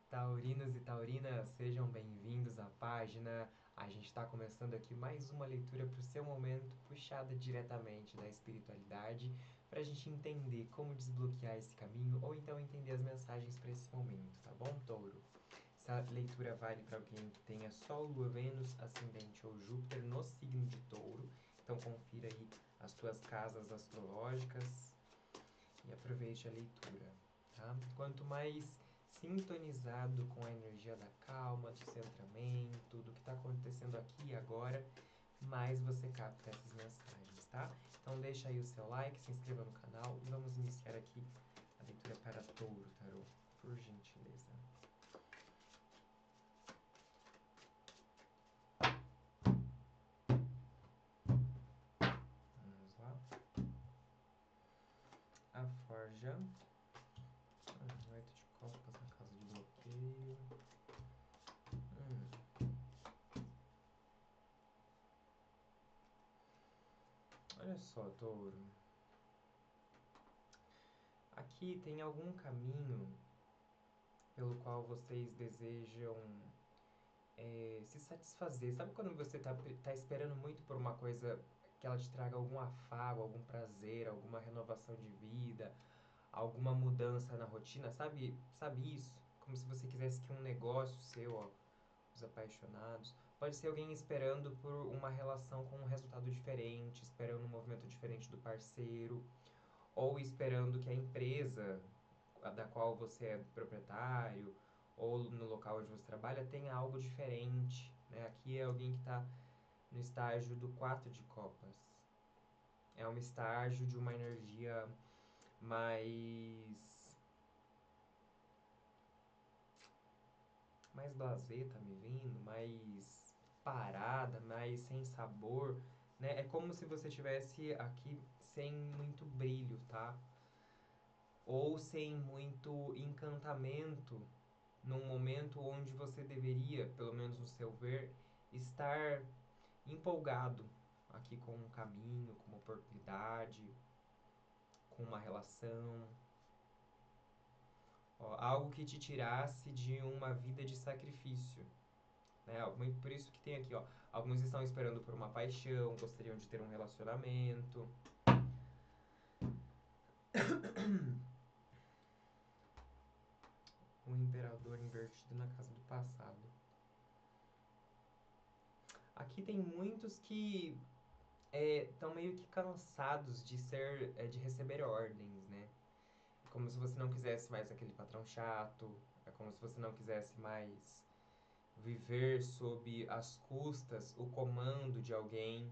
Taurinos e taurinas, sejam bem-vindos à página. A gente está começando aqui mais uma leitura para o seu momento, puxada diretamente da espiritualidade, para a gente entender como desbloquear esse caminho ou então entender as mensagens para esse momento, tá bom, Touro? Essa leitura vale para alguém que tenha Sol, Lua, Vênus, Ascendente ou Júpiter no signo de Touro. Então confira aí as tuas casas astrológicas e aproveite a leitura, tá? Quanto mais sintonizado com a energia da calma, do centramento, do que está acontecendo aqui e agora, mais você capta essas mensagens, tá? Então deixa aí o seu like, se inscreva no canal e vamos iniciar aqui a leitura para Touro, tarô, por gentileza. Vamos lá. A Forja. Oito de copas na casa de bloqueio. Olha só, Touro. Aqui tem algum caminho pelo qual vocês desejam se satisfazer. Sabe quando você tá esperando muito por uma coisa que ela te traga algum afago, algum prazer, alguma renovação de vida, alguma mudança na rotina? Sabe isso? Como se você quisesse que um negócio seu, ó, os apaixonados, pode ser alguém esperando por uma relação com um resultado diferente, esperando um movimento diferente do parceiro, ou esperando que a empresa da qual você é proprietário ou no local onde você trabalha tenha algo diferente, né? Aqui é alguém que está no estágio do 4 de copas. É um estágio de uma energia mais blasé, tá me vindo, mais parada, mais sem sabor, né? É como se você tivesse aqui sem muito brilho, tá? Ou sem muito encantamento num momento onde você deveria, pelo menos no seu ver, estar empolgado aqui com um caminho, com uma oportunidade, com uma relação, ó, algo que te tirasse de uma vida de sacrifício. Né? Por isso que tem aqui, ó, alguns estão esperando por uma paixão, gostariam de ter um relacionamento. Um imperador invertido na casa do passado. Aqui tem muitos que estão meio que cansados de receber ordens, né? É como se você não quisesse mais aquele patrão chato, é como se você não quisesse mais viver sob as custas o comando de alguém.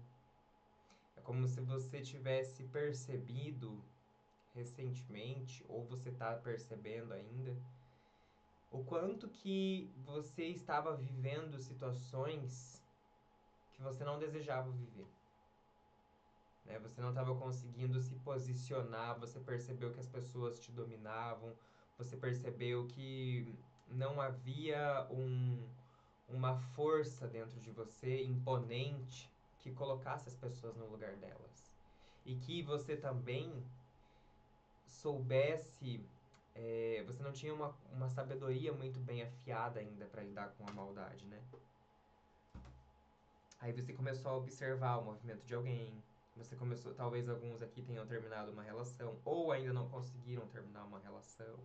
É como se você tivesse percebido recentemente, ou você está percebendo ainda, o quanto que você estava vivendo situações que você não desejava viver. Né? Você não estava conseguindo se posicionar, você percebeu que as pessoas te dominavam, você percebeu que não havia uma força dentro de você imponente que colocasse as pessoas no lugar delas. E que você também soubesse. Você não tinha uma sabedoria muito bem afiada ainda para lidar com a maldade, né? Aí você começou a observar o movimento de alguém. Você começou, talvez alguns aqui tenham terminado uma relação ou ainda não conseguiram terminar uma relação.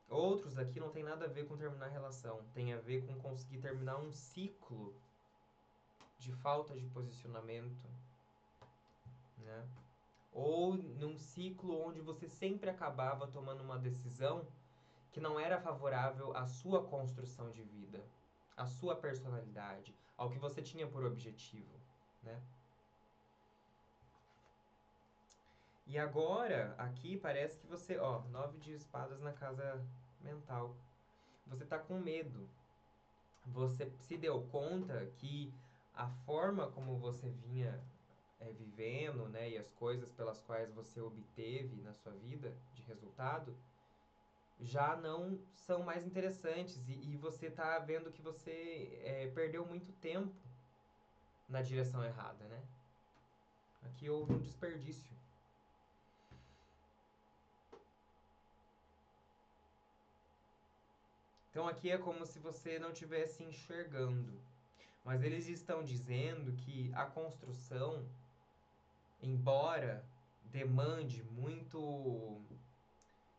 Outros aqui não tem nada a ver com terminar a relação, tem a ver com conseguir terminar um ciclo de falta de posicionamento, né? Ou num ciclo onde você sempre acabava tomando uma decisão que não era favorável à sua construção de vida, à sua personalidade, ao que você tinha por objetivo, né? E agora, aqui parece que você, ó, 9 de espadas na casa mental. Você tá com medo. Você se deu conta que a forma como você vinha vivendo, né, e as coisas pelas quais você obteve na sua vida de resultado, já não são mais interessantes. E você tá vendo que você perdeu muito tempo na direção errada, né? Aqui houve um desperdício. Então aqui é como se você não estivesse enxergando. Mas eles estão dizendo que a construção, embora demande muito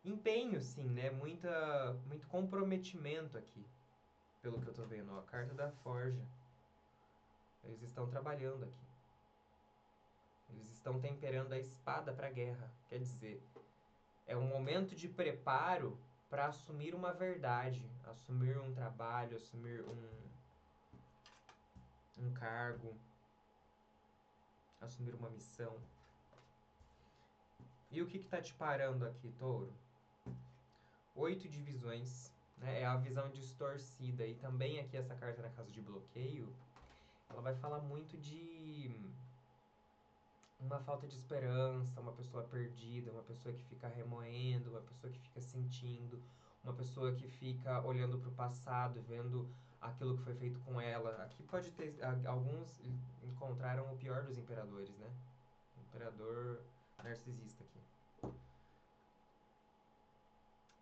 empenho, sim, né? Muito comprometimento aqui, pelo que eu tô vendo. Ó, a carta da forja. Eles estão trabalhando aqui. Eles estão temperando a espada para a guerra. Quer dizer, é um momento de preparo para assumir uma verdade, assumir um trabalho, assumir um cargo, assumir uma missão. E o que está te parando aqui, touro? 8 divisões, né? É a visão distorcida. E também aqui essa carta na casa de bloqueio, ela vai falar muito de uma falta de esperança, uma pessoa perdida, uma pessoa que fica remoendo, uma pessoa que fica sentindo, uma pessoa que fica olhando para o passado, vendo aquilo que foi feito com ela. Aqui pode ter alguns encontraram o pior dos imperadores, né? Imperador narcisista aqui.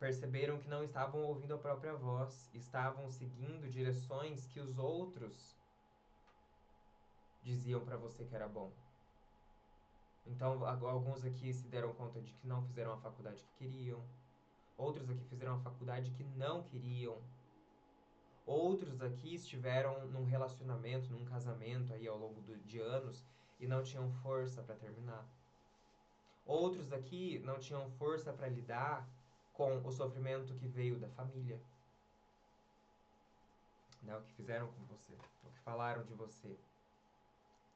Perceberam que não estavam ouvindo a própria voz, estavam seguindo direções que os outros diziam para você que era bom. Então, alguns aqui se deram conta de que não fizeram a faculdade que queriam, outros aqui fizeram a faculdade que não queriam, outros aqui estiveram num relacionamento, num casamento aí ao longo de anos e não tinham força para terminar. Outros aqui não tinham força para lidar com o sofrimento que veio da família. Né, o que fizeram com você, o que falaram de você,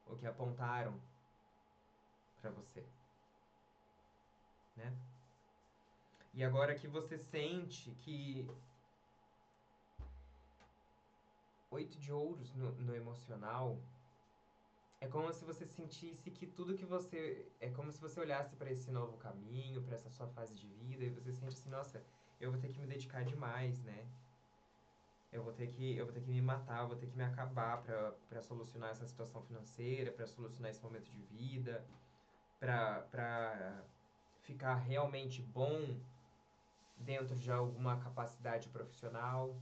o que apontaram para você, né? E agora que você sente que 8 de ouros no emocional é como se você sentisse que tudo que você é como se você olhasse para esse novo caminho, para essa sua fase de vida e você sente assim, nossa, eu vou ter que me dedicar demais, né? Eu vou ter que me matar, eu vou ter que me acabar para solucionar essa situação financeira, para solucionar esse momento de vida, para ficar realmente bom dentro de alguma capacidade profissional.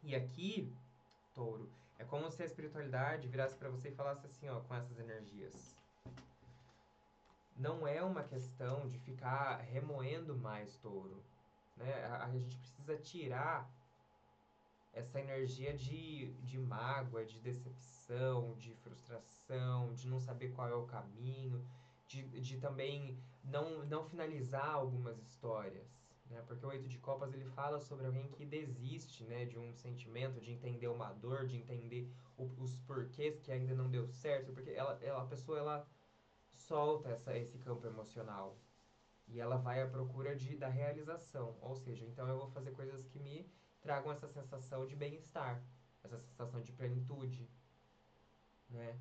E aqui, touro, é como se a espiritualidade virasse para você e falasse assim, ó, com essas energias. Não é uma questão de ficar remoendo mais, touro. Né? A gente precisa tirar essa energia de mágoa, de decepção, de frustração, de não saber qual é o caminho, de também não finalizar algumas histórias, né? Porque o 8 de copas ele fala sobre alguém que desiste, né, de um sentimento, de entender uma dor, de entender os porquês que ainda não deu certo, porque a pessoa ela solta esse campo emocional e ela vai à procura da realização, ou seja, então eu vou fazer coisas que me tragam essa sensação de bem-estar, essa sensação de plenitude, né?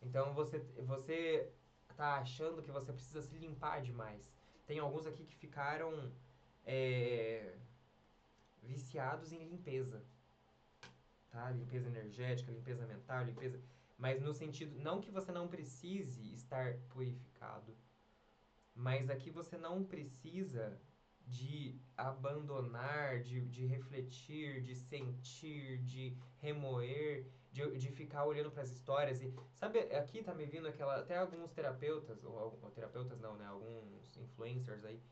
Então você tá achando que você precisa se limpar demais. Tem alguns aqui que ficaram é, viciados em limpeza, tá? Limpeza energética, limpeza mental, limpeza, mas no sentido não que você não precise estar purificado, mas aqui você não precisa de abandonar, de refletir, de sentir, de remoer, de ficar olhando para as histórias. E sabe, aqui tá me vindo até alguns terapeutas, ou terapeutas não, né? Alguns influencers aí,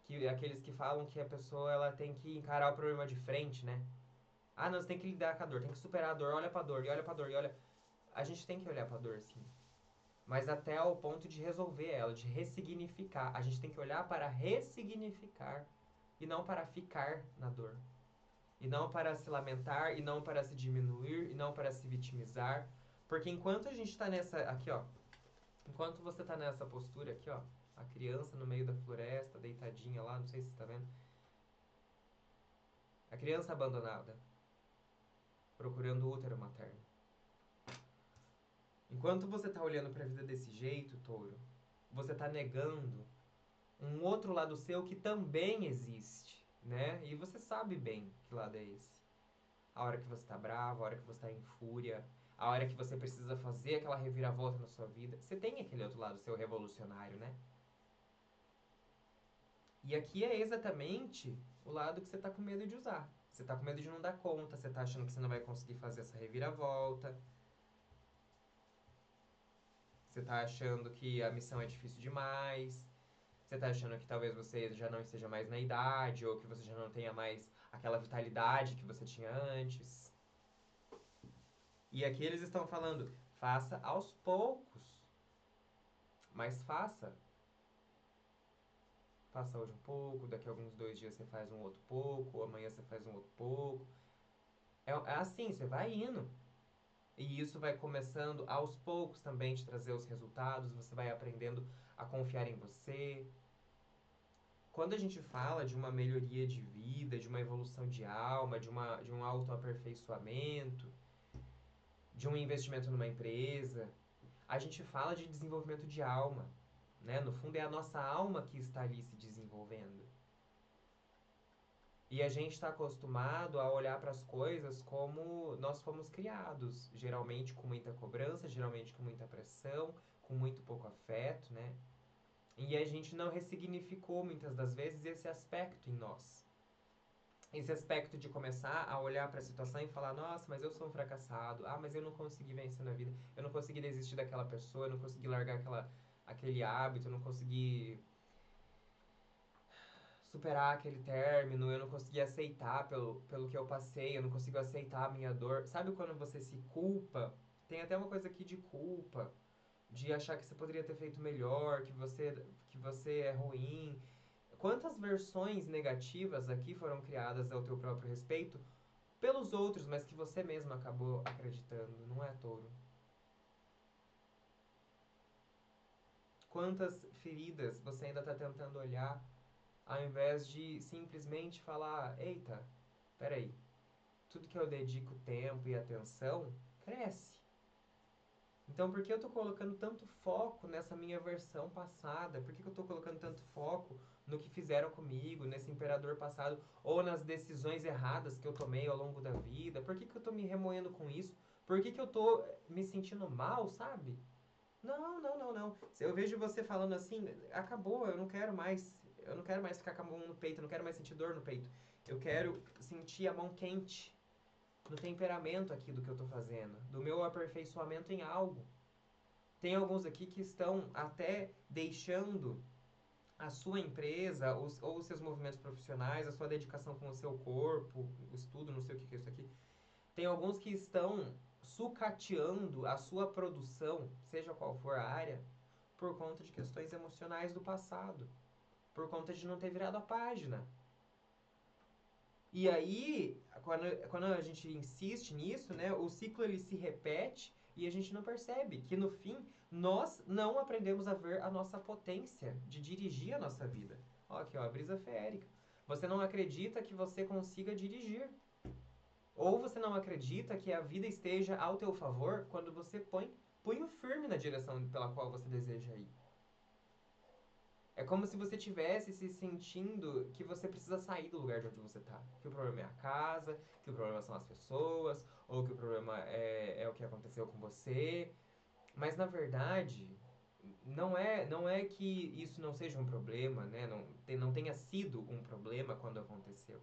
que aqueles que falam que a pessoa ela tem que encarar o problema de frente, né? Ah, não, você tem que lidar com a dor, tem que superar a dor, olha pra dor, e olha pra dor, e olha. A gente tem que olhar pra dor, sim, mas até ao ponto de resolver ela, de ressignificar. A gente tem que olhar para ressignificar e não para ficar na dor. E não para se lamentar, e não para se diminuir, e não para se vitimizar. Porque enquanto a gente está nessa, aqui ó, enquanto você está nessa postura aqui ó, a criança no meio da floresta, deitadinha lá, não sei se você está vendo, a criança abandonada, procurando o útero materno. Enquanto você está olhando para a vida desse jeito, touro, você está negando um outro lado seu que também existe, né? E você sabe bem que lado é esse. A hora que você tá bravo, a hora que você tá em fúria, a hora que você precisa fazer aquela reviravolta na sua vida. Você tem aquele outro lado seu revolucionário, né? E aqui é exatamente o lado que você tá com medo de usar. Você tá com medo de não dar conta, você tá achando que você não vai conseguir fazer essa reviravolta. Você tá achando que a missão é difícil demais. Você tá achando que talvez você já não esteja mais na idade, ou que você já não tenha mais aquela vitalidade que você tinha antes. E aqui eles estão falando, faça aos poucos, mas faça. Faça hoje um pouco, daqui a alguns 2 dias você faz um outro pouco, ou amanhã você faz um outro pouco. É assim, você vai indo. E isso vai começando aos poucos também te trazer os resultados, você vai aprendendo a confiar em você. Quando a gente fala de uma melhoria de vida, de uma evolução de alma, de um autoaperfeiçoamento, de um investimento numa empresa, a gente fala de desenvolvimento de alma, né? No fundo é a nossa alma que está ali se desenvolvendo. E a gente está acostumado a olhar para as coisas como nós fomos criados, geralmente com muita cobrança, geralmente com muita pressão, com muito pouco afeto, né? E a gente não ressignificou muitas das vezes esse aspecto em nós. Esse aspecto de começar a olhar para a situação e falar: nossa, mas eu sou um fracassado, ah, mas eu não consegui vencer na vida, eu não consegui desistir daquela pessoa, eu não consegui largar aquele hábito, eu não consegui superar aquele término, eu não consegui aceitar pelo que eu passei, eu não consigo aceitar a minha dor. Sabe quando você se culpa? Tem até uma coisa aqui de culpa, de achar que você poderia ter feito melhor, que você é ruim. Quantas versões negativas aqui foram criadas ao teu próprio respeito pelos outros, mas que você mesmo acabou acreditando, não é, touro? Quantas feridas você ainda está tentando olhar, ao invés de simplesmente falar: eita, peraí, tudo que eu dedico tempo e atenção cresce. Então, por que eu estou colocando tanto foco nessa minha versão passada? Por que eu estou colocando tanto foco no que fizeram comigo, nesse imperador passado, ou nas decisões erradas que eu tomei ao longo da vida? Por que eu estou me remoendo com isso? Por que eu estou me sentindo mal, sabe? Não, não, não, não. Eu vejo você falando assim, acabou, eu não quero mais ficar com a mão no peito, eu não quero mais sentir dor no peito. Eu quero sentir a mão quente no temperamento aqui do que eu tô fazendo, do meu aperfeiçoamento em algo. Tem alguns aqui que estão até deixando a sua empresa ou os seus movimentos profissionais, a sua dedicação com o seu corpo, o estudo, não sei o que é isso aqui. Tem alguns que estão sucateando a sua produção, seja qual for a área, por conta de questões emocionais do passado, por conta de não ter virado a página. E aí, quando a gente insiste nisso, né, o ciclo ele se repete e a gente não percebe que no fim nós não aprendemos a ver a nossa potência de dirigir a nossa vida. Ó, aqui, ó, a brisa feérica. Você não acredita que você consiga dirigir. Ou você não acredita que a vida esteja ao teu favor quando você põe punho firme na direção pela qual você deseja ir. É como se você tivesse se sentindo que você precisa sair do lugar de onde você está. Que o problema é a casa, que o problema são as pessoas, ou que o problema é o que aconteceu com você. Mas na verdade, não é que isso não seja um problema, né? Não tenha sido um problema quando aconteceu.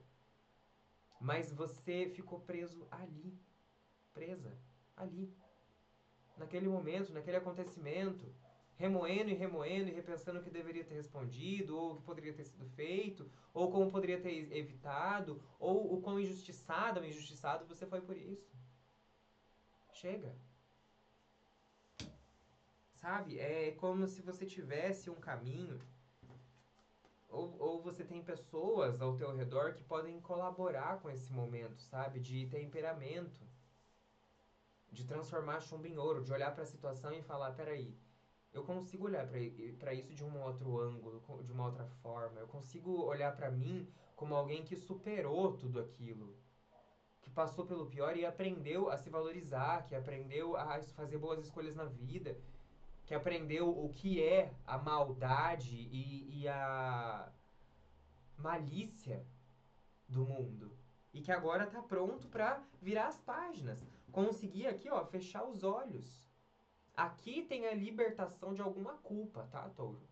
Mas você ficou preso ali, presa ali, naquele momento, naquele acontecimento, remoendo e remoendo e repensando o que deveria ter respondido, ou o que poderia ter sido feito, ou como poderia ter evitado, ou o quão injustiçado ou injustiçado você foi por isso. Chega. Sabe? É como se você tivesse um caminho, ou você tem pessoas ao teu redor que podem colaborar com esse momento, sabe? De temperamento, de transformar chumbo em ouro, de olhar para a situação e falar: peraí, eu consigo olhar para isso de um outro ângulo, de uma outra forma. Eu consigo olhar para mim como alguém que superou tudo aquilo, que passou pelo pior e aprendeu a se valorizar, que aprendeu a fazer boas escolhas na vida, que aprendeu o que é a maldade e a malícia do mundo. E que agora está pronto para virar as páginas. Conseguir aqui, ó, fechar os olhos. Aqui tem a libertação de alguma culpa, tá, Touro?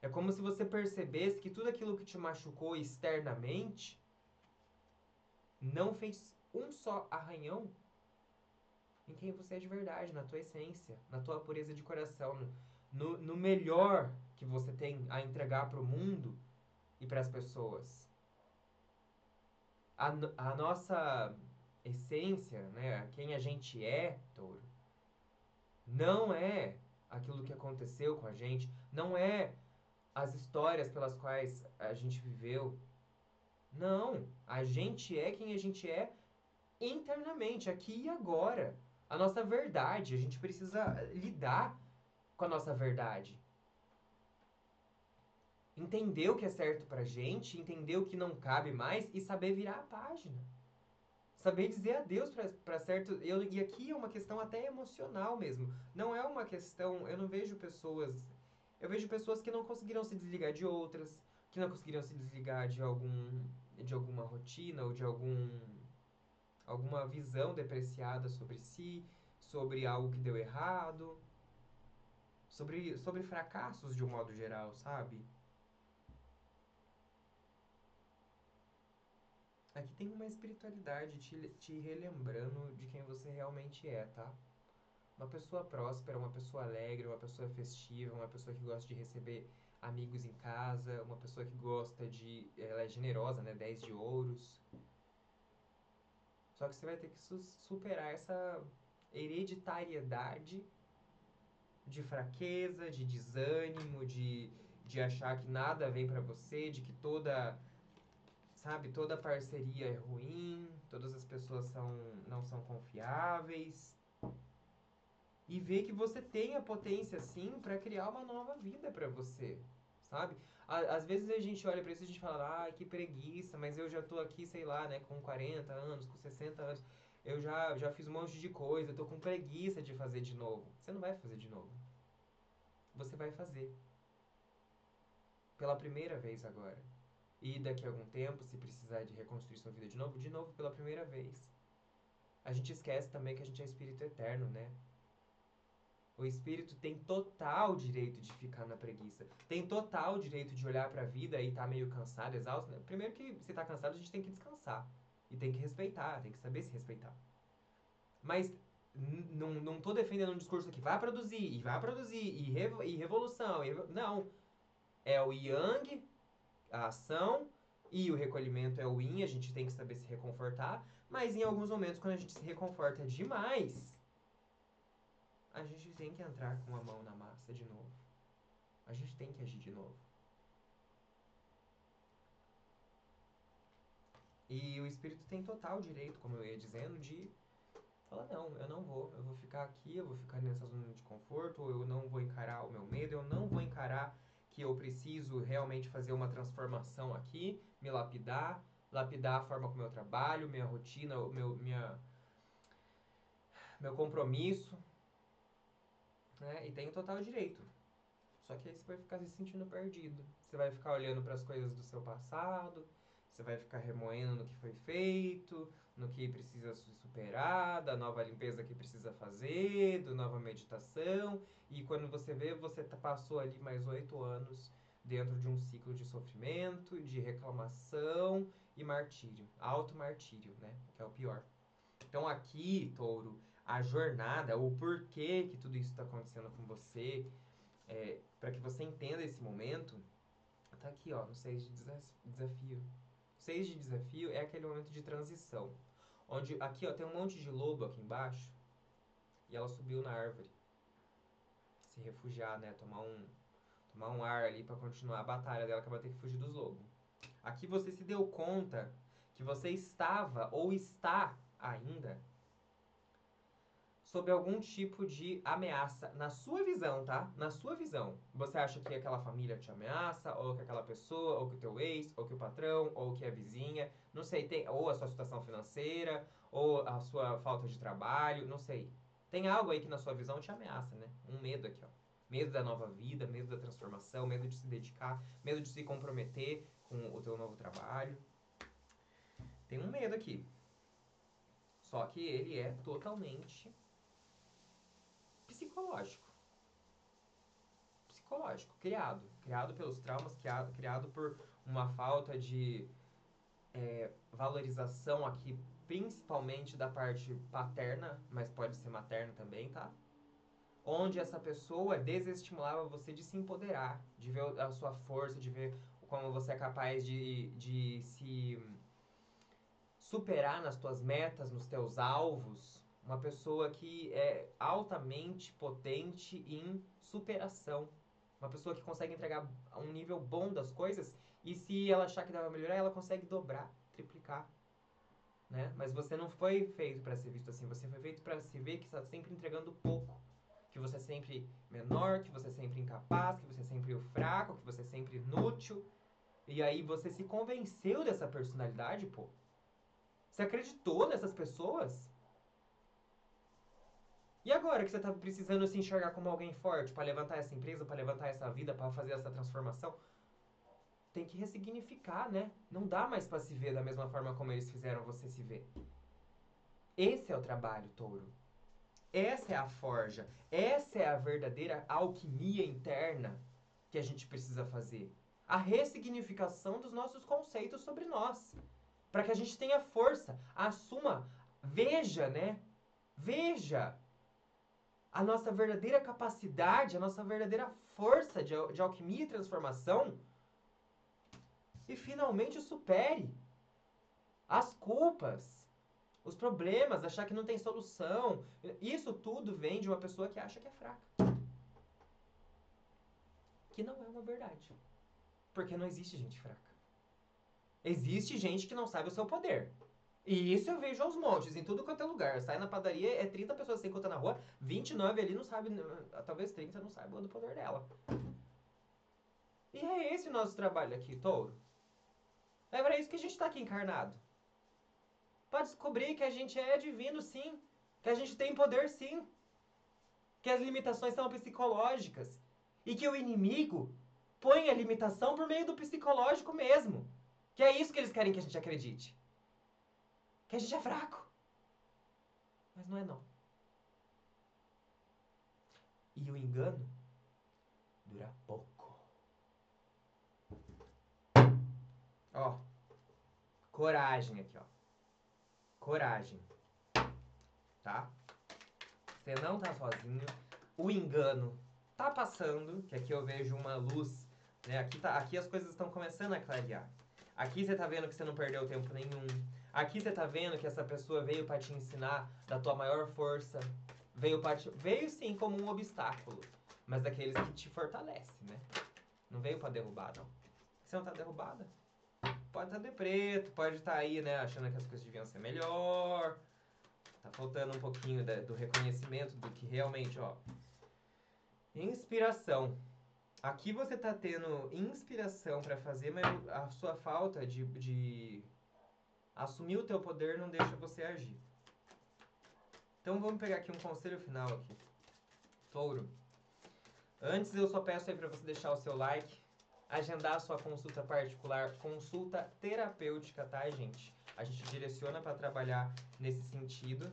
É como se você percebesse que tudo aquilo que te machucou externamente não fez um só arranhão em quem você é de verdade, na tua essência, na tua pureza de coração, no melhor que você tem a entregar para o mundo e para as pessoas. A nossa essência, né, quem a gente é, Touro, não é aquilo que aconteceu com a gente, não é as histórias pelas quais a gente viveu. Não, a gente é quem a gente é internamente, aqui e agora. A nossa verdade, a gente precisa lidar com a nossa verdade. Entender o que é certo pra gente, entender o que não cabe mais e saber virar a página. Saber dizer adeus para certo. E aqui é uma questão até emocional mesmo. Não é uma questão. Eu não vejo pessoas. Eu vejo pessoas que não conseguiram se desligar de outras, que não conseguiram se desligar de alguma rotina ou de alguma visão depreciada sobre si, sobre algo que deu errado, sobre fracassos de um modo geral, sabe? Aqui tem uma espiritualidade te relembrando de quem você realmente é, tá? Uma pessoa próspera, uma pessoa alegre, uma pessoa festiva, uma pessoa que gosta de receber amigos em casa, uma pessoa que gosta de. Ela é generosa, né? 10 de ouros. Só que você vai ter que superar essa hereditariedade de fraqueza, de desânimo, de achar que nada vem pra você, de que toda, sabe, toda parceria é ruim, todas as pessoas não são confiáveis. E ver que você tem a potência, sim, pra criar uma nova vida pra você, sabe? Às vezes a gente olha pra isso e a gente fala, ah, que preguiça, mas eu já tô aqui, sei lá, né, com 40 anos, com 60 anos, eu já fiz um monte de coisa, eu tô com preguiça de fazer de novo. Você não vai fazer de novo. Você vai fazer. Pela primeira vez agora. E daqui a algum tempo, se precisar de reconstruir sua vida de novo pela primeira vez. A gente esquece também que a gente é espírito eterno, né? O espírito tem total direito de ficar na preguiça. Tem total direito de olhar pra vida e tá meio cansado, exausto, né? Primeiro que se tá cansado, a gente tem que descansar. E tem que respeitar, tem que saber se respeitar. Mas não tô defendendo um discurso que vai produzir, e revolução. Não. É o yang, a ação, e o recolhimento é o yin, a gente tem que saber se reconfortar. Mas em alguns momentos, quando a gente se reconforta demais, a gente tem que entrar com a mão na massa de novo. A gente tem que agir de novo. E o espírito tem total direito, como eu ia dizendo, de falar, não, eu vou ficar aqui, eu vou ficar nessa zona de conforto, ou eu não vou encarar o meu medo, eu não vou encarar que eu preciso realmente fazer uma transformação aqui, me lapidar a forma como eu trabalho, minha rotina, meu compromisso, né? E tem total direito. Só que aí você vai ficar se sentindo perdido. Você vai ficar olhando para as coisas do seu passado, você vai ficar remoendo no que foi feito, no que precisa se superar, da nova limpeza que precisa fazer, da nova meditação. E quando você vê, você passou ali mais 8 anos dentro de um ciclo de sofrimento, de reclamação e martírio. Auto-martírio, né? Que é o pior. Então aqui, Touro, a jornada, o porquê que tudo isso está acontecendo com você, para que você entenda esse momento, tá aqui, ó, no 6 de desafio. 6 de desafio é aquele momento de transição. Onde, aqui, ó, tem um monte de lobo aqui embaixo. E ela subiu na árvore. Se refugiar, né? Tomar um ar ali para continuar a batalha dela, que ela vai ter que fugir dos lobos. Aqui você se deu conta que você estava, ou está ainda, sob algum tipo de ameaça, na sua visão, tá? Na sua visão. Você acha que aquela família te ameaça, ou que aquela pessoa, ou que o teu ex, ou que o patrão, ou que a vizinha, não sei, ou a sua situação financeira, ou a sua falta de trabalho, não sei. Tem algo aí que na sua visão te ameaça, né? Um medo aqui, ó. Medo da nova vida, medo da transformação, medo de se dedicar, medo de se comprometer com o teu novo trabalho. Tem um medo aqui. Só que ele é totalmente psicológico. psicológico, criado pelos traumas, criado por uma falta de valorização aqui, principalmente da parte paterna, mas pode ser materna também, tá? Onde essa pessoa desestimulava você de se empoderar, de ver a sua força, de ver como você é capaz de se superar nas tuas metas, nos teus alvos. Uma pessoa que é altamente potente em superação. Uma pessoa que consegue entregar um nível bom das coisas e se ela achar que dá pra melhorar, ela consegue dobrar, triplicar. Né? Mas você não foi feito para ser visto assim, você foi feito para se ver que está sempre entregando pouco. Que você é sempre menor, que você é sempre incapaz, que você é sempre o fraco, que você é sempre inútil. E aí você se convenceu dessa personalidade, pô. Você acreditou nessas pessoas? E agora que você tá precisando se enxergar como alguém forte para levantar essa empresa, para levantar essa vida, para fazer essa transformação, tem que ressignificar, né? Não dá mais para se ver da mesma forma como eles fizeram você se ver. Esse é o trabalho, touro. Essa é a forja. Essa é a verdadeira alquimia interna que a gente precisa fazer. A ressignificação dos nossos conceitos sobre nós. Para que a gente tenha força. Assuma. Veja, né? Veja a nossa verdadeira capacidade, a nossa verdadeira força de alquimia e transformação. E finalmente supere as culpas, os problemas, achar que não tem solução. Isso tudo vem de uma pessoa que acha que é fraca. Que não é uma verdade. Porque não existe gente fraca. Existe gente que não sabe o seu poder. E isso eu vejo aos montes, em tudo quanto é lugar. Sai na padaria, é 30 pessoas que você encontra na rua, 29 ali não sabe, talvez 30 não saibam do poder dela. E é esse o nosso trabalho aqui, touro. É para isso que a gente está aqui encarnado. Para descobrir que a gente é divino, sim. Que a gente tem poder, sim. Que as limitações são psicológicas. E que o inimigo põe a limitação por meio do psicológico mesmo. Que é isso que eles querem que a gente acredite. Que a gente é fraco. Mas não é não. E o engano dura pouco. Ó, coragem aqui, ó. Coragem, tá? Você não tá sozinho. O engano tá passando, que aqui eu vejo uma luz, né? Aqui as coisas estão começando a clarear. Aqui você tá vendo que você não perdeu tempo nenhum. Aqui você tá vendo que essa pessoa veio para te ensinar da tua maior força. Veio sim como um obstáculo, mas daqueles que te fortalecem, né? Não veio para derrubar, não. Você não tá derrubada? Pode estar de preto, pode estar aí, né, achando que as coisas deviam ser melhor. Tá faltando um pouquinho do reconhecimento do que realmente, ó. Inspiração. Aqui você tá tendo inspiração para fazer, mas a sua falta de assumir o teu poder não deixa você agir. Então vamos pegar aqui um conselho final aqui. Touro. Antes eu só peço aí para você deixar o seu like, agendar a sua consulta particular, consulta terapêutica, tá, gente? A gente direciona para trabalhar nesse sentido.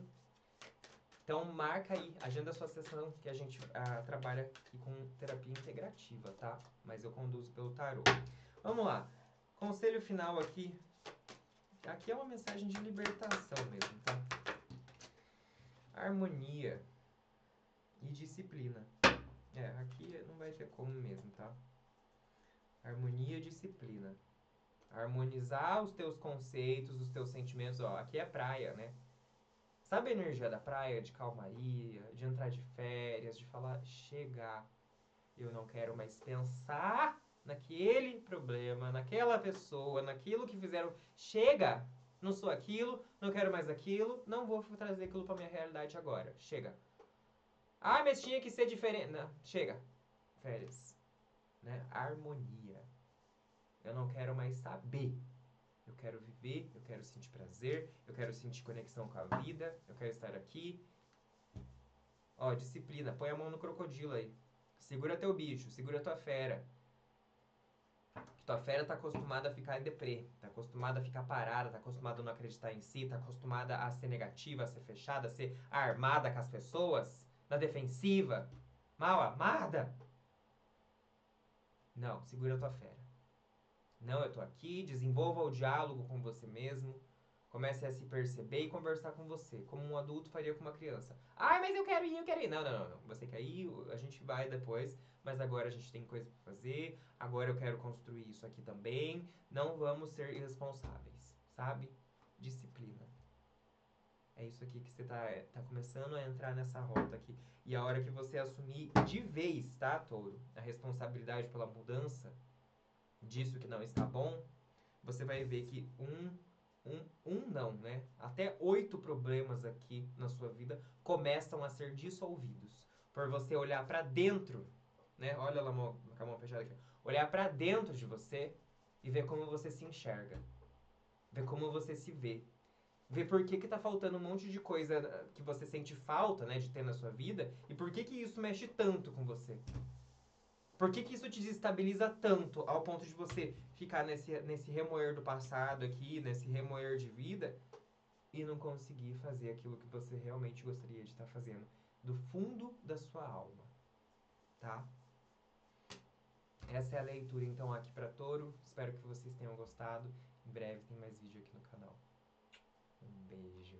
Então marca aí, agenda a sua sessão, que a gente trabalha aqui com terapia integrativa, tá? Mas eu conduzo pelo tarô. Vamos lá. Conselho final aqui. Aqui é uma mensagem de libertação mesmo, tá? Harmonia e disciplina. Aqui não vai ter como mesmo, tá? Harmonia e disciplina. Harmonizar os teus conceitos, os teus sentimentos. Ó, aqui é praia, né? Sabe a energia da praia? De calmaria, de entrar de férias, de falar, chegar. Eu não quero mais pensar naquele problema, naquela pessoa, naquilo que fizeram. Chega! Não sou aquilo, não quero mais aquilo, não vou trazer aquilo pra minha realidade agora. Chega. Ah, mas tinha que ser diferente. Não, chega. Férias. Né? Harmonia. Eu não quero mais saber. Eu quero viver, eu quero sentir prazer, eu quero sentir conexão com a vida, eu quero estar aqui. Ó, disciplina. Põe a mão no crocodilo aí. Segura teu bicho, segura tua fera. Tua fera tá acostumada a ficar em deprê, tá acostumada a ficar parada, tá acostumada a não acreditar em si, tá acostumada a ser negativa, a ser fechada, a ser armada com as pessoas, na defensiva, mal amada. Não, segura a tua fera. Não, eu tô aqui, desenvolva o diálogo com você mesmo. Comece a se perceber e conversar com você, como um adulto faria com uma criança. Ai, mas eu quero ir, eu quero ir. Não, não, não, não. Você quer ir, a gente vai depois, mas agora a gente tem coisa pra fazer. Agora eu quero construir isso aqui também. Não vamos ser irresponsáveis, sabe? Disciplina. É isso aqui que você tá começando a entrar nessa rota aqui. E a hora que você assumir de vez, tá, touro? A responsabilidade pela mudança disso que não está bom, você vai ver que um não, né? Até 8 problemas aqui na sua vida começam a ser dissolvidos. Por você olhar pra dentro, né? Olha lá com a mão fechada aqui. Olhar pra dentro de você e ver como você se enxerga. Ver como você se vê. Ver por que tá faltando um monte de coisa que você sente falta, né, de ter na sua vida e por que isso mexe tanto com você. Por que isso te desestabiliza tanto ao ponto de você ficar nesse remoer do passado aqui, nesse remoer de vida e não conseguir fazer aquilo que você realmente gostaria de estar fazendo do fundo da sua alma, tá? Essa é a leitura então aqui para Touro. Espero que vocês tenham gostado. Em breve tem mais vídeo aqui no canal. Um beijo.